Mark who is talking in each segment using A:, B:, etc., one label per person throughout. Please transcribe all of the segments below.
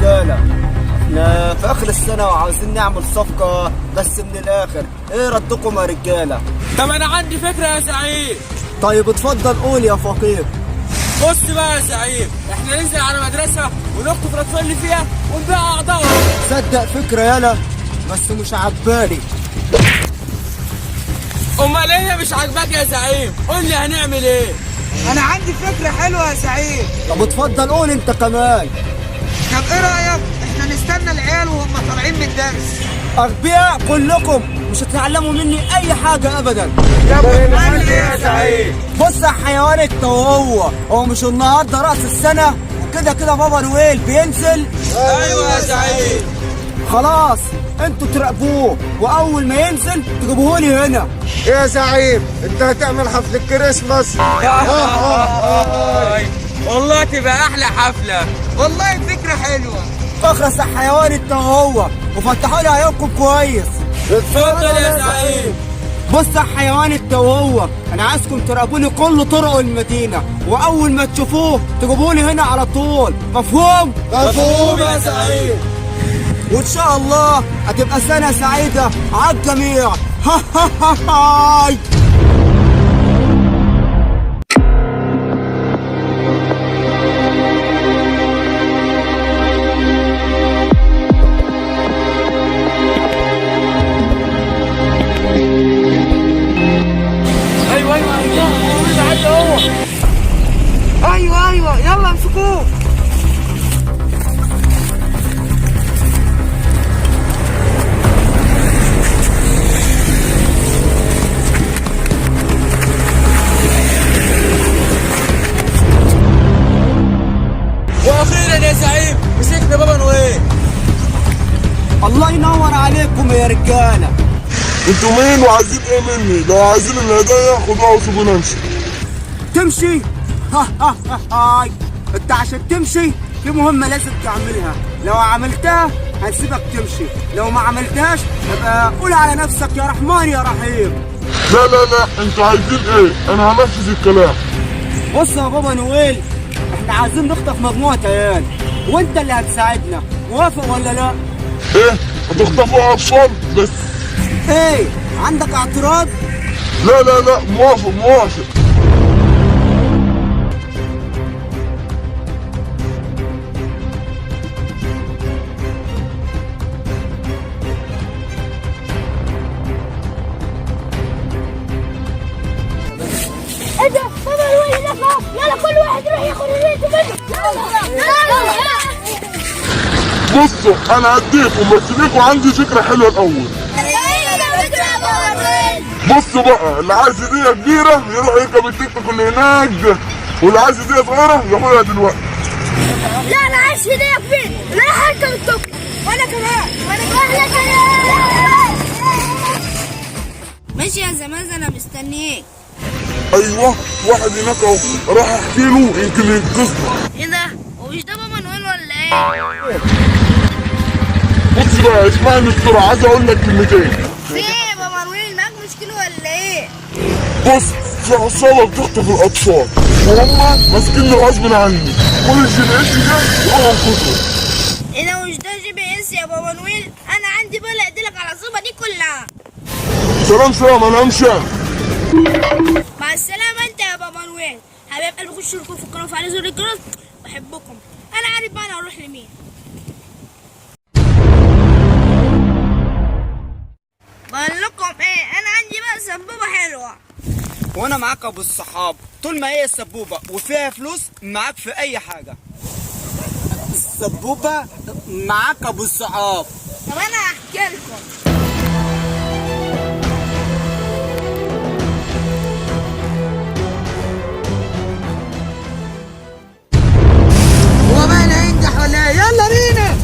A: رجاله، احنا في اخر السنه وعاوزين نعمل صفقه بس من الاخر. ايه ردكم يا رجاله؟
B: طب انا عندي فكره يا سعيد.
A: طيب اتفضل قول يا فقير.
B: بص بقى يا سعيد، احنا ننزل على مدرسه ونخطف الاطفال اللي فيها ونبيع اعضائهم.
A: صدق فكره يالا بس مش عجباني.
B: امال ايه مش عاجباك يا زعيم؟ قول لي هنعمل ايه؟
C: انا عندي فكرة حلوة يا سعيد.
A: طب اتفضل قول انت كمان.
C: طب ايه رأيك احنا نستنى العيال وهم طالعين من الدرس؟
A: اغبياء كلكم، مش هتتعلموا مني اي حاجه ابدا.
C: نعمل ايه يا سعيد؟
A: بص يا حيوان هو مش النهارده راس السنه وكده كده بابا نويل بينزل؟
B: ايوه يا سعيد.
A: خلاص انتوا تراقبوه واول ما ينزل تجيبوه لي هنا.
D: يا زعيم انت هتعمل حفلة كريسماس؟
B: والله تبقى احلى حفله.
C: والله فكرة حلوة.
A: فخرس يا حيوان وفتحوا لي عيونكم كويس.
B: اتفضل يا سعيد.
A: بص يا حيوان انا عايزكم تراقبوني كل طرق المدينه واول ما تشوفوه تجيبوه لي هنا على طول. مفهوم؟
B: مفهوم يا سعيد.
A: وان شاء الله هتبقى سنه سعيده على الجميع. ها ها ها هاي.
C: ايوه يلا امسكوه.
B: واخيرا يا زعيم مسكنا بابا نويل.
A: الله ينور عليكم يا رجاله.
D: انتوا مين وعايزين ايه مني؟ لو عايزين الهدايا خدوها وسيبونا نمشي.
A: تمشي؟ ها ها ها هاي. انت عشان تمشي في مهمة لازم تعملها، لو عملتها هنسيبك تمشي، لو ما عملتهاش يبقى قول على نفسك يا رحمن يا رحيم.
D: لا انتوا عايزين ايه؟ انا همشي الكلام.
A: بص يا بابا نويل، احنا عايزين نخطف مجموعة عيال وانت اللي هتساعدنا، موافق ولا لا؟
D: ايه؟ هتخطفوا اطفال بس؟
A: ايه عندك اعتراض؟
D: لا موافق.
E: ايه ده؟ بابا نويل هناك اهو. يلا كل واحد يروح ياخد اللي انتوا منه. يلا.
D: بصوا انا هديكم بس ليكوا عندي فكرة حلوة الاول. بصوا بقى، اللي عايز هدية كبيرة يروح يركب التيك توك اللي هناك ده، واللي عايز هدية صغيرة ياخدها دلوقتي.
E: لا انا عايز هدية كبيرة. انا رايح اركب التوك. وانا كمان. ماشي يا زمان انا مستنيك.
D: ايوه واحد هناك اهو، راح احكي له يمكن ينقذنا.
E: ايه ده؟ هو مش ده بابا نويل ولا ايه؟
D: بص بقى اسمعني بسرعة، عايز اقول لك كلمتين.
E: في ايه بابا نويل؟ معاك مشكلة ولا ايه؟
D: بص في عصابة بتخطف الأطفال وهم ماسكيني غصب عني، كل الجي بي اس ده يقوم انقذهم.
E: ايه ده؟ مش ده جي بي اس يا بابا نويل؟ انا عندي بقى اديلك على العصابة دي كلها.
D: سلام انا همشي.
E: مع السلامة انت يا بابا نويل. حبايب قلبي خشوا لكم في القناة وفعلوا زر الجرس. بحبكم. انا عارف بقى انا هروح لمين. بقول لكم ايه، انا عندي بقى سبوبة حلوة.
A: وانا معاك ابو الصحاب، طول ما هي السبوبة وفيها فلوس معاك في اي حاجة. السبوبة معاك ابو الصحاب.
E: طب انا هحكي لكم.
C: هو بقى هينجح ولا ايه؟ يلا بينا.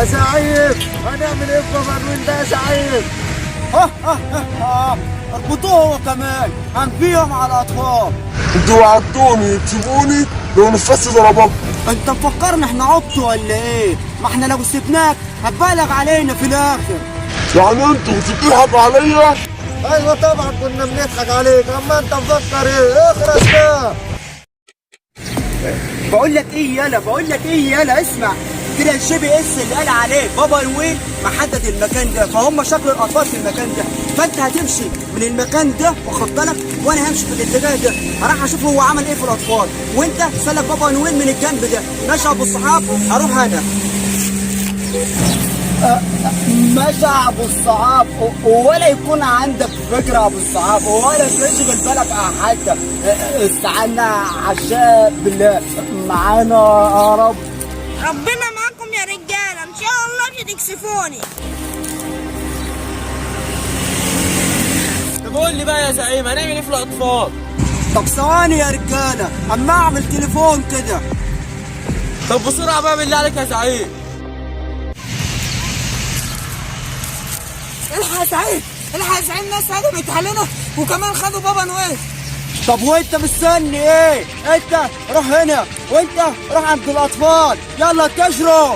A: يا زعيم هنعمل ايه في بابا نويل ده يا زعيم؟ اربطوه هو كمان هنبيهم على الاطفال.
D: انتوا وعدتوني تسيبوني لو نفذت ضربات.
A: انت مفكرنا احنا عبط ولا ايه؟ ما احنا لو سيبناك هتبالغ علينا في الاخر.
D: يعني انتوا بتضحكوا عليا؟
A: ايوه طبعا كنا بنضحك عليك، اما انت مفكر ايه؟ اخرس ده. بقول لك ايه يالا اسمع كده، الجي اس اللي قال عليه بابا نويل محدد المكان ده، فهم شكل الاطفال في المكان ده، فانت هتمشي من المكان ده واخد بالك، وانا همشي في الاتجاه ده، هروح اشوف هو عمل ايه في الاطفال، وانت سلك بابا نويل من الجنب ده. ماشي يا ابو الصحاب؟ هروح انا. ماشي يا ابو الصحاب، ولا يكون عندك فكره يا ابو الصحاب، ولا تشغل بالك حتى. استعنا عشاء بالله معانا يا رب.
E: ربنا معاكم يا رجاله، ان شاء الله مش هتكسفوني.
B: طب قول لي بقى يا زعيم هنعمل ايه في الاطفال؟
A: طب ثواني يا رجاله اما اعمل تليفون كده.
B: طب بسرعه بقى بالله عليك يا زعيم.
C: الحق يا زعيم، ناس هجمت علينا وكمان خدوا بابا نويل.
A: طب وانت مستني ايه؟ انت روح هنا وانت روح عند الاطفال، يلا تجروا.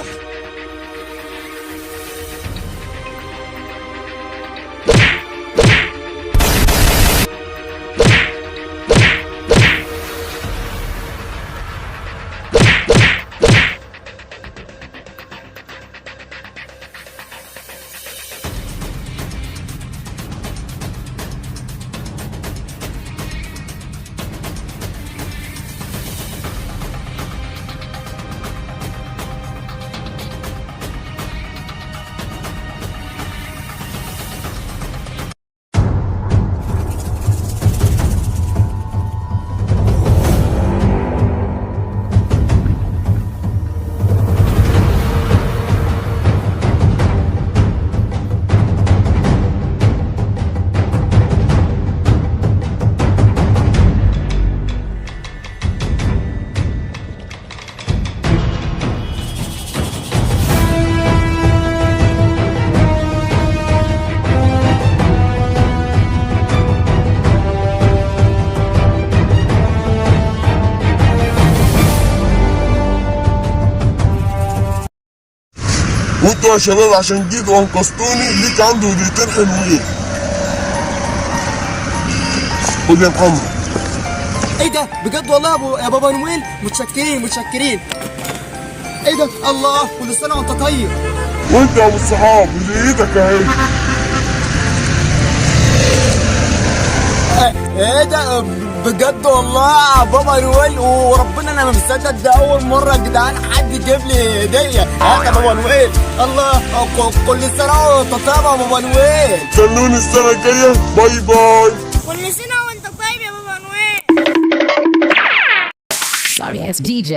D: وانتوا يا شباب عشان جيتوا انقذتوني ليك عنده هديتين حلوين. خد يا محمد.
A: ايه ده بجد والله يا بابا نويل، متشكرين. ايه ده؟ الله، كل سنه وانت طيب.
D: وانت يا ابو الصحاب هديتك اهي.
A: ايه ده بجد والله يا بابا نويل، وربنا انا ما مصدق، ده اول مره يا جدعان حد يجيب لي هديه. هات يا بابا نويل. الله، كل سنه وانت طيب يا بابا نويل.
D: استنوني السنه الجايه. باي باي.
E: كل سنه وانت طيب يا بابا نويل.
F: Sorry ass DJ.